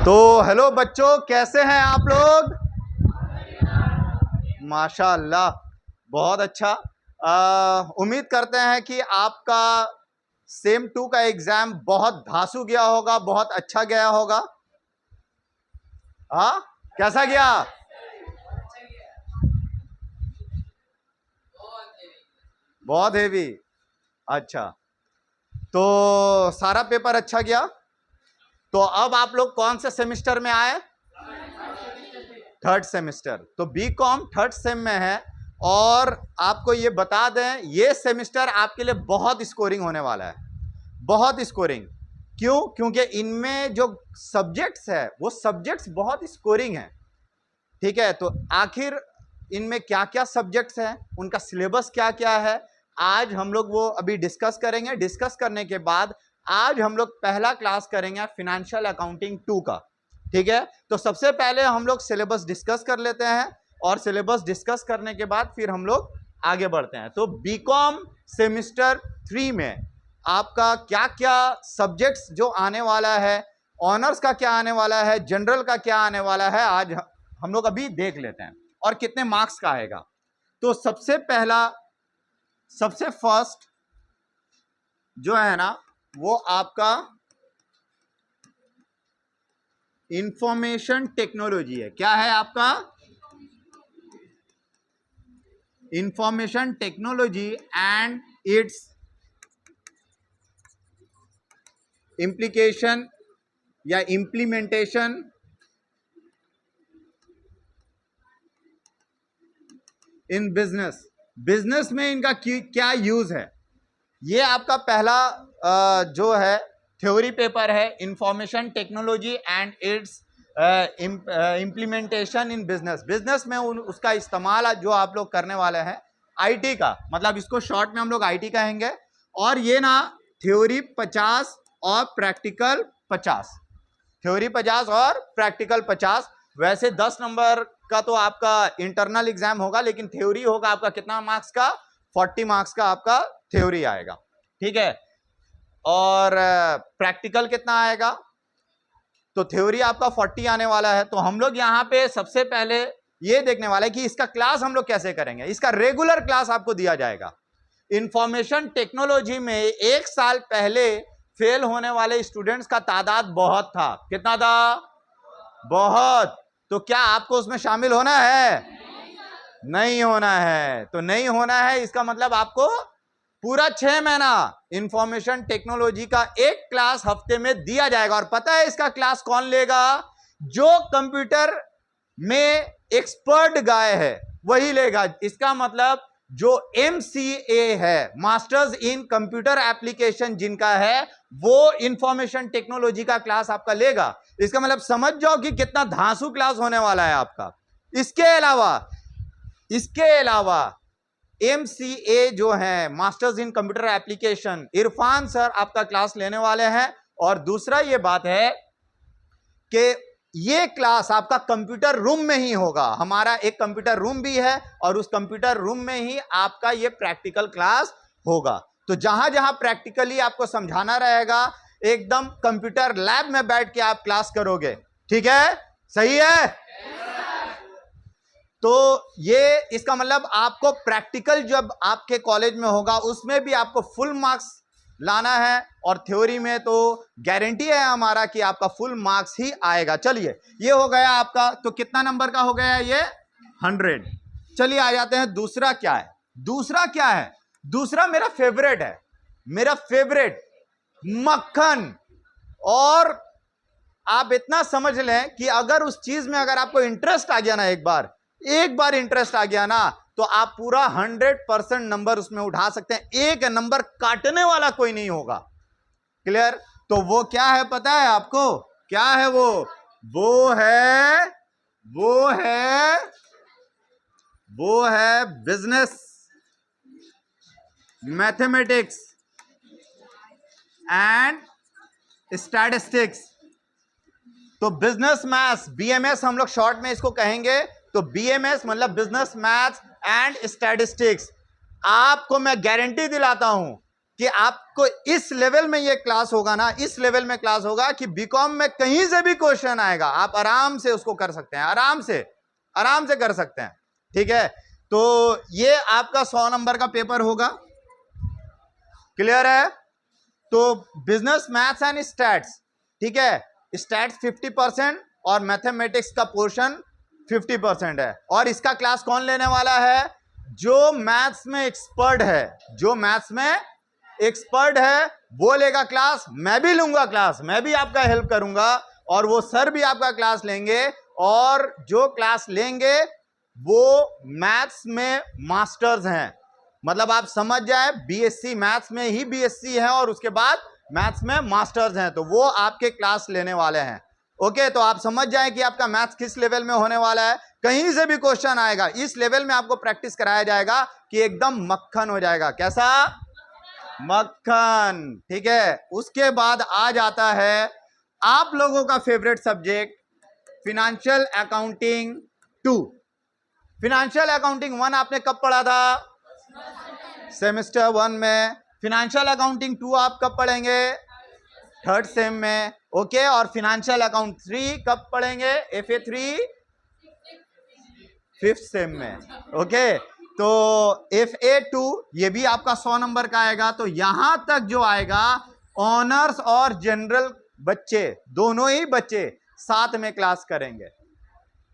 तो हेलो बच्चों, कैसे हैं आप लोग? माशाअल्लाह, बहुत अच्छा। उम्मीद करते हैं कि आपका सेम 2 का एग्जाम बहुत धांसू गया होगा, बहुत अच्छा गया होगा। हाँ, कैसा गया? बहुत हेवी। अच्छा, तो सारा पेपर अच्छा गया। तो अब आप लोग कौन से सेमेस्टर में आए? Third semester. तो बीकॉम थर्ड सेम में है। और आपको ये बता दें, ये सेमेस्टर आपके लिए बहुत स्कोरिंग होने वाला है, बहुत स्कोरिंग। क्यों? क्योंकि इनमें जो सब्जेक्ट्स है वो सब्जेक्ट्स बहुत स्कोरिंग है। ठीक है, तो आखिर इनमें क्या क्या सब्जेक्ट्स हैं, उनका सिलेबस क्या क्या है, आज हम लोग वो अभी डिस्कस करेंगे। डिस्कस करने के बाद आज हम लोग पहला क्लास करेंगे फाइनेंशियल अकाउंटिंग 2 का। ठीक है, तो सबसे पहले हम लोग सिलेबस डिस्कस कर लेते हैं और सिलेबस डिस्कस करने के बाद फिर हम लोग आगे बढ़ते हैं। तो बीकॉम सेमेस्टर 3 में आपका क्या क्या सब्जेक्ट्स जो आने वाला है, ऑनर्स का क्या आने वाला है, जनरल का क्या आने वाला है, आज हम लोग अभी देख लेते हैं। और कितने मार्क्स का आएगा। तो सबसे पहला, सबसे फर्स्ट जो है ना, वो आपका इंफॉर्मेशन टेक्नोलॉजी है। क्या है आपका? Information technology and it's implication या इम्प्लीमेंटेशन इन बिजनेस। बिजनेस में इनका क्या यूज है, ये आपका पहला जो है थ्योरी पेपर है, information technology and it's implementation in business. Business में उसका इस्तेमाल जो आप लोग करने वाले हैं आईटी का, मतलब इसको शॉर्ट में हम लोग आईटी कहेंगे। और ये ना थ्योरी 50 और प्रैक्टिकल 50, थ्योरी 50 और प्रैक्टिकल 50। वैसे 10 नंबर का तो आपका इंटरनल एग्जाम होगा, लेकिन थ्योरी होगा आपका कितना मार्क्स का? 40 मार्क्स का आपका थ्योरी आएगा। ठीक है, और प्रैक्टिकल कितना आएगा? तो थ्योरी आपका 40 आने वाला है। तो हम लोग यहाँ पे सबसे पहले ये देखने वाले हैं कि इसका क्लास हम लोग कैसे करेंगे। इसका रेगुलर क्लास आपको दिया जाएगा। इंफॉर्मेशन टेक्नोलॉजी में 1 साल पहले फेल होने वाले स्टूडेंट्स का तादाद बहुत था। कितना था? बहुत। तो क्या आपको उसमें शामिल होना है? नहीं होना है। तो नहीं होना है, इसका मतलब आपको पूरा 6 महीना इंफॉर्मेशन टेक्नोलॉजी का एक क्लास हफ्ते में दिया जाएगा। और पता है इसका क्लास कौन लेगा? जो कंप्यूटर में एक्सपर्ट गाय है वही लेगा। इसका मतलब जो MCA है, मास्टर्स इन कंप्यूटर एप्लीकेशन जिनका है, वो इंफॉर्मेशन टेक्नोलॉजी का क्लास आपका लेगा। इसका मतलब समझ जाओ कि कितना धांसू क्लास होने वाला है आपका। इसके अलावा MCA जो है, masters in computer application, Irfan sir आपका क्लास लेने वाले हैं। और दूसरा ये बात है कि ये क्लास आपका कंप्यूटर रूम में ही होगा। हमारा एक कंप्यूटर रूम भी है और उस कंप्यूटर रूम में ही आपका ये प्रैक्टिकल क्लास होगा। तो जहां जहां प्रैक्टिकली आपको समझाना रहेगा, एकदम कंप्यूटर लैब में बैठ के आप क्लास करोगे। ठीक है? सही है? तो ये इसका मतलब आपको प्रैक्टिकल जब आपके कॉलेज में होगा उसमें भी आपको फुल मार्क्स लाना है। और थ्योरी में तो गारंटी है हमारा कि आपका फुल मार्क्स ही आएगा। चलिए, ये हो गया आपका। तो कितना नंबर का हो गया ये? 100। चलिए आ जाते हैं दूसरा क्या है। दूसरा क्या है? दूसरा मेरा फेवरेट है, मेरा फेवरेट, मक्खन। और आप इतना समझ लें कि अगर उस चीज में अगर आपको इंटरेस्ट आ गया ना, एक बार इंटरेस्ट आ गया ना, तो आप पूरा 100% नंबर उसमें उठा सकते हैं। एक नंबर काटने वाला कोई नहीं होगा। क्लियर? तो वो क्या है पता है आपको? क्या है वो? वो है बिजनेस मैथमेटिक्स एंड स्टैटिस्टिक्स। तो बिजनेस मैथ्स, BMS हम लोग शॉर्ट में इसको कहेंगे। तो BMS मतलब बिजनेस मैथ्स एंड स्टैटिस्टिक्स। आपको मैं गारंटी दिलाता हूं कि आपको इस लेवल में ये क्लास होगा ना, इस लेवल में क्लास होगा कि बीकॉम में कहीं से भी क्वेश्चन आएगा आप आराम से उसको कर सकते हैं, आराम से कर सकते हैं। ठीक है, तो ये आपका 100 नंबर का पेपर होगा। क्लियर है? तो बिजनेस मैथ्स एंड स्टैट्स, ठीक है, स्टैट्स 50% और मैथमेटिक्स का पोर्शन 50% है। और इसका क्लास कौन लेने वाला है? जो मैथ्स में एक्सपर्ट है, जो मैथ्स में एक्सपर्ट है वो लेगा क्लास। मैं भी लूंगा क्लास, मैं भी आपका हेल्प करूंगा और वो सर भी आपका क्लास लेंगे। और जो क्लास लेंगे वो मैथ्स में मास्टर्स हैं, मतलब आप समझ जाए बीएससी मैथ्स में ही बीएससी है और उसके बाद मैथ्स में मास्टर्स हैं, तो वो आपके क्लास लेने वाले हैं। ओके, तो आप समझ जाए कि आपका मैथ्स किस लेवल में होने वाला है। कहीं से भी क्वेश्चन आएगा, इस लेवल में आपको प्रैक्टिस कराया जाएगा कि एकदम मक्खन हो जाएगा। कैसा? मक्खन। ठीक है, उसके बाद आ जाता है आप लोगों का favourite subject financial accounting 2। Financial accounting 1 आपने कब पढ़ा था? सेमेस्टर 1 में। फिनेंशियल अकाउंटिंग 2 आप कब पढ़ेंगे? 3rd सेम में। ओके, और फिनेंशियल अकाउंट 3 कब पढ़ेंगे? FA3 5th सेम में। ओके, तो FA2 ये भी आपका 100 नंबर का आएगा। तो यहां तक जो आएगा ऑनर्स और जनरल बच्चे, दोनों ही बच्चे साथ में क्लास करेंगे।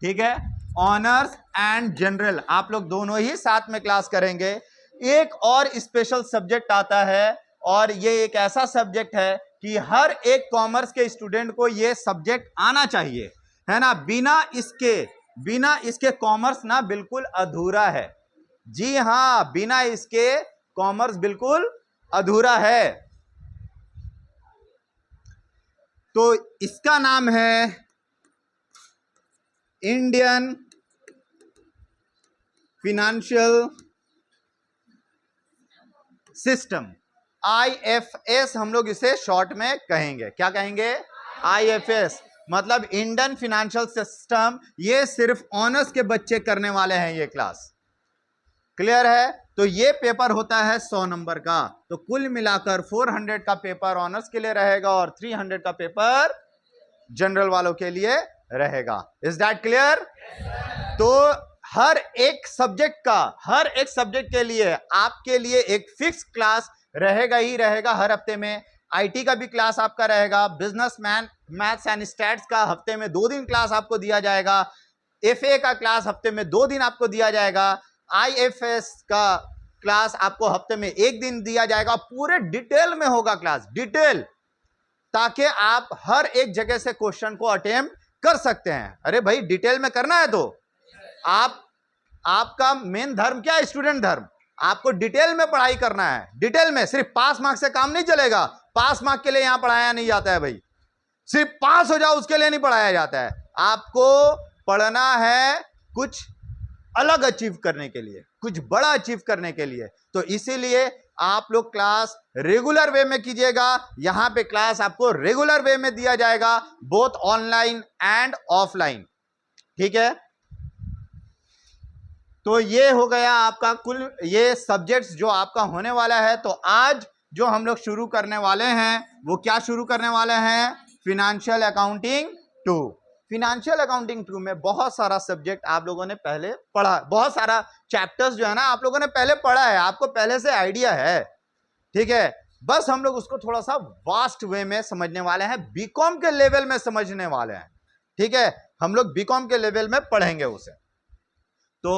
ठीक है, ऑनर्स एंड जनरल आप लोग दोनों ही साथ में क्लास करेंगे। एक और स्पेशल सब्जेक्ट आता है और ये एक ऐसा सब्जेक्ट है कि हर एक कॉमर्स के स्टूडेंट को ये सब्जेक्ट आना चाहिए, है ना। बिना इसके कॉमर्स ना बिल्कुल अधूरा है। जी हां, बिना इसके कॉमर्स बिल्कुल अधूरा है। तो इसका नाम है इंडियन फिनेंशियल सिस्टम, IFS हम लोग इसे शॉर्ट में कहेंगे। क्या कहेंगे? IFS, मतलब इंडियन फिनेंशियल सिस्टम। ये सिर्फ ऑनर्स के बच्चे करने वाले हैं ये क्लास। क्लियर है? तो ये पेपर होता है 100 नंबर का। तो कुल मिलाकर 400 का पेपर ऑनर्स के लिए रहेगा और 300 का पेपर जनरल वालों के लिए रहेगा। Is that clear? तो हर एक सब्जेक्ट के लिए आपके लिए एक फिक्स क्लास रहेगा ही रहेगा हर हफ्ते में। आईटी का भी क्लास आपका रहेगा, बिजनेस मैथ्स एंड स्टैट्स का हफ्ते में 2 दिन क्लास आपको दिया जाएगा, एफए का क्लास हफ्ते में 2 दिन आपको दिया जाएगा, आईएफएस का क्लास आपको हफ्ते में 1 दिन दिया जाएगा। पूरे डिटेल में होगा क्लास, डिटेल, ताकि आप हर एक जगह से क्वेश्चन को अटेम्प्ट कर सकते हैं। अरे भाई डिटेल में करना है तो आपका मेन धर्म क्या है? स्टूडेंट धर्म। आपको डिटेल में पढ़ाई करना है, डिटेल में। सिर्फ पास मार्क से काम नहीं चलेगा। पास मार्क के लिए यहां पढ़ाया नहीं जाता है भाई, सिर्फ पास हो जाओ उसके लिए नहीं पढ़ाया जाता है। आपको पढ़ना है कुछ अलग अचीव करने के लिए, कुछ बड़ा अचीव करने के लिए। तो इसीलिए आप लोग क्लास रेगुलर वे में कीजिएगा। यहां पे क्लास आपको रेगुलर वे में दिया जाएगा, बोथ ऑनलाइन एंड ऑफलाइन। ठीक है, तो ये हो गया आपका कुल ये सब्जेक्ट्स जो आपका होने वाला है। तो आज जो हम लोग शुरू करने वाले हैं वो क्या शुरू करने वाले हैं? Financial accounting 2। फिनेंशियल अकाउंटिंग 2 में बहुत सारा सब्जेक्ट आप लोगों ने पहले पढ़ा, बहुत सारा चैप्टर्स जो है ना आप लोगों ने पहले पढ़ा है, आपको पहले से आइडिया है। ठीक है, बस हम लोग उसको थोड़ा सा वास्ट वे में समझने वाले हैं, बीकॉम के लेवल में समझने वाले हैं। ठीक है, हम लोग बीकॉम के लेवल में पढ़ेंगे उसे। तो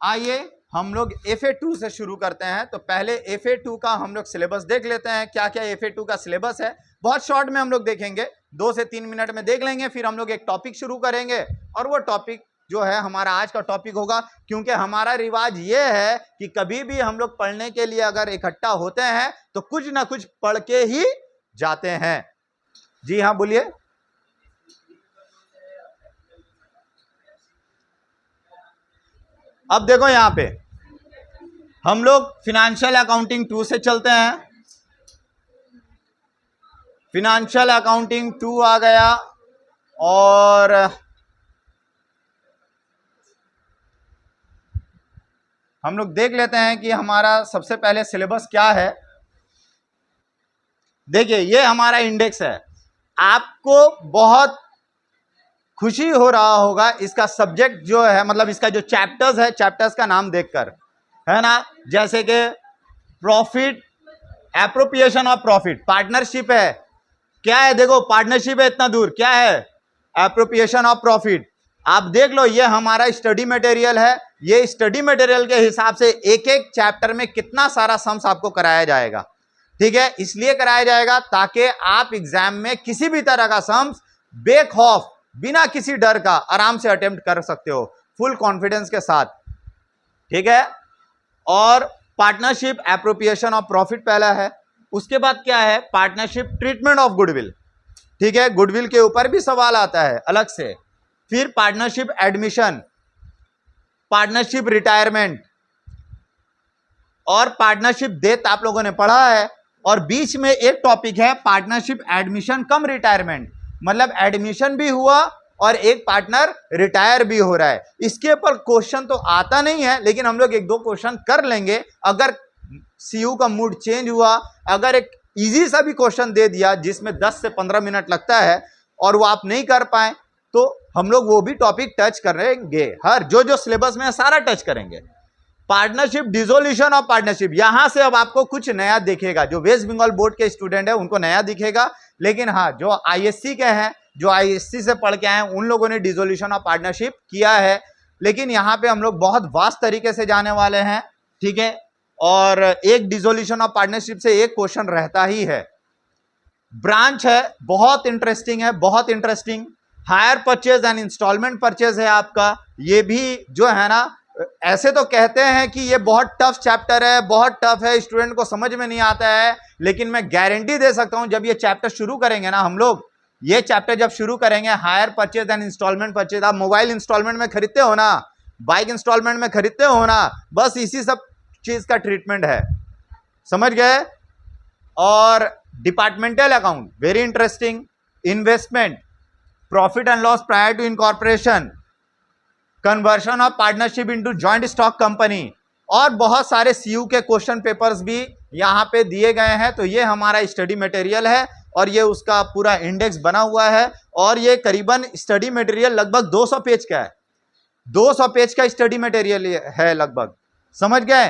आइए हम लोग FA2 से शुरू करते हैं। तो पहले FA2 का हम लोग सिलेबस देख लेते हैं, क्या क्या FA2 का सिलेबस है। बहुत शॉर्ट में हम लोग देखेंगे, 2 से 3 मिनट में देख लेंगे। फिर हम लोग एक टॉपिक शुरू करेंगे और वो टॉपिक जो है हमारा आज का टॉपिक होगा। क्योंकि हमारा रिवाज ये है कि कभी भी हम लोग पढ़ने के लिए अगर इकट्ठा होते हैं तो कुछ ना कुछ पढ़ के ही जाते हैं। जी हाँ, बोलिए। अब देखो यहां पे हम लोग फिनेंशियल अकाउंटिंग 2 से चलते हैं। फिनेंशियल अकाउंटिंग 2 आ गया और हम लोग देख लेते हैं कि हमारा सबसे पहले सिलेबस क्या है। देखिए ये हमारा इंडेक्स है। आपको बहुत खुशी हो रहा होगा इसका सब्जेक्ट जो है, मतलब इसका जो चैप्टर्स है, चैप्टर्स का नाम देखकर, है ना। जैसे कि profit, appropriation of profit, partnership है, क्या है, देखो पार्टनरशिप है इतना दूर, क्या है, एप्रोप्रिएशन ऑफ प्रॉफिट। आप देख लो ये हमारा स्टडी मटेरियल है। ये स्टडी मटेरियल के हिसाब से एक एक चैप्टर में कितना सारा सम्स आपको कराया जाएगा, ठीक है। इसलिए कराया जाएगा ताकि आप एग्जाम में किसी भी तरह का सम्स बेखौफ, बिना किसी डर का आराम से अटेम्प्ट कर सकते हो, फुल कॉन्फिडेंस के साथ, ठीक है। और पार्टनरशिप, एप्रोप्रिएशन ऑफ प्रॉफिट पहला है। उसके बाद क्या है, पार्टनरशिप ट्रीटमेंट ऑफ गुडविल, ठीक है, गुडविल के ऊपर भी सवाल आता है अलग से। फिर पार्टनरशिप एडमिशन, पार्टनरशिप रिटायरमेंट और पार्टनरशिप डेथ आप लोगों ने पढ़ा है। और बीच में एक टॉपिक है पार्टनरशिप एडमिशन कम रिटायरमेंट, मतलब एडमिशन भी हुआ और एक पार्टनर रिटायर भी हो रहा है। इसके ऊपर क्वेश्चन तो आता नहीं है, लेकिन हम लोग एक दो क्वेश्चन कर लेंगे। अगर सीयू का मूड चेंज हुआ, अगर एक इजी सा भी क्वेश्चन दे दिया जिसमें 10 से 15 मिनट लगता है और वो आप नहीं कर पाए, तो हम लोग वो भी टॉपिक टच करेंगे। हर जो सिलेबस में है सारा टच करेंगे। पार्टनरशिप, डिसोल्यूशन ऑफ पार्टनरशिप, यहां से अब आपको कुछ नया दिखेगा। जो वेस्ट बंगाल बोर्ड के स्टूडेंट है उनको नया दिखेगा, लेकिन हाँ जो आईएससी के हैं, जो आईएससी से पढ़ के आए हैं, उन लोगों ने डिसोल्यूशन ऑफ पार्टनरशिप किया है। लेकिन यहाँ पे हम लोग बहुत वास्ट तरीके से जाने वाले हैं, ठीक है। और एक डिसोल्यूशन ऑफ पार्टनरशिप से एक क्वेश्चन रहता ही है। ब्रांच है, बहुत इंटरेस्टिंग है, बहुत interesting. Hire purchase and instalment purchase है आपका। ये भी जो है ना, ऐसे तो कहते हैं कि ये बहुत टफ चैप्टर है, बहुत टफ है, स्टूडेंट को समझ में नहीं आता है, लेकिन मैं गारंटी दे सकता हूं जब ये चैप्टर शुरू करेंगे ना हम लोग, ये चैप्टर जब शुरू करेंगे, hire purchase and instalment purchase, आप मोबाइल इंस्टॉलमेंट में खरीदते हो ना, बाइक इंस्टॉलमेंट में खरीदते हो ना, बस इसी सब चीज का ट्रीटमेंट है, समझ गए। और departmental account very interesting, investment, profit and loss prior to incorporation, conversion of partnership into joint stock company, और बहुत सारे सीयू के क्वेश्चन पेपर्स भी यहाँ पे दिए गए हैं। तो ये हमारा स्टडी मटेरियल है और ये उसका पूरा इंडेक्स बना हुआ है। और ये करीबन स्टडी मटेरियल लगभग 200 पेज का है, 200 पेज का स्टडी मटेरियल है लगभग, समझ गए।